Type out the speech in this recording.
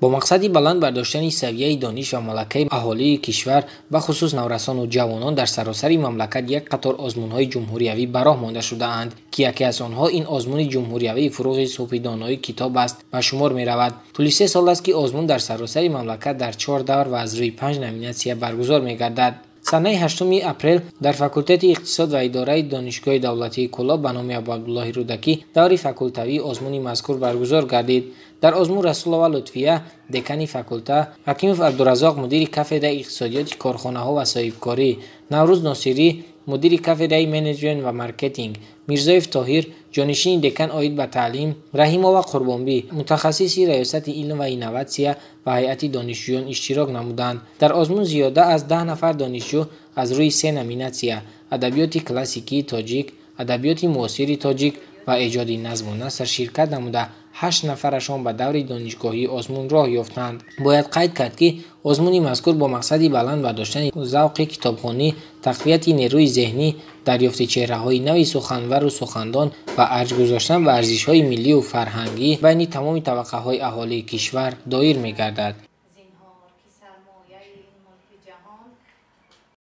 با مقصدی بلند برداشتن سویه دانش و ملکه اهالی کشور و خصوص نورسان و جوانان در سراسر مملکت یک قطار آزمون‌های جمهوریوی براه مانده شده‌اند که یکی از آنها این آزمون جمهوریوی فروغ صبح دانایی کتاب است و شمار می‌رود. طول 3 سال است که آزمون در سراسر مملکت در 4 دور و از روی 5 نامیناسیون برگزار می‌گردد. سنه 8 اپریل در فاکولته اقتصاد و اداره دانشگاه دولتی کلاب به نام عبدالله رودکی دور فاکولتوی آزمون مذکور برگزار گردید. در آزمون رسول الله لطفیه دکان فاکولته، حکیمов عبدالرزاق مدیر کافدره اقتصادیات کارخانه‌ها و صاحبکاری، نوروز ناصری مدیر کافدره منیجمنت و مارکتینگ، میرزایف طاهر جانشین دکان عاید به تعلیم، رحیم‌آقا قربانبی متخصص ریاست علم و اینواسیون و هیئت دانشجویان اشتراک نمودند. در آزمون زیاده از 10 نفر دانشجو از روی 3 نامیناسیون ادبیات کلاسیکی تاجیک، ادبیات معاصر تاجیک و ایجاد نظم و نثر شرکت نموده 8 نفرشان به دور دانشگاهی آزمون راه یافتند. باید قید کرد که آزمون مذکور با مقصدی بلند برداشتن ذوق کتابخوانی، تقویت نیروی ذهنی، دریافت چهره‌های نوی سخنور و سخندان و ارج گذاشتن به ارزش‌های ملی و فرهنگی بین تمام طبقه‌های اهالی کشور دایر می‌گردد.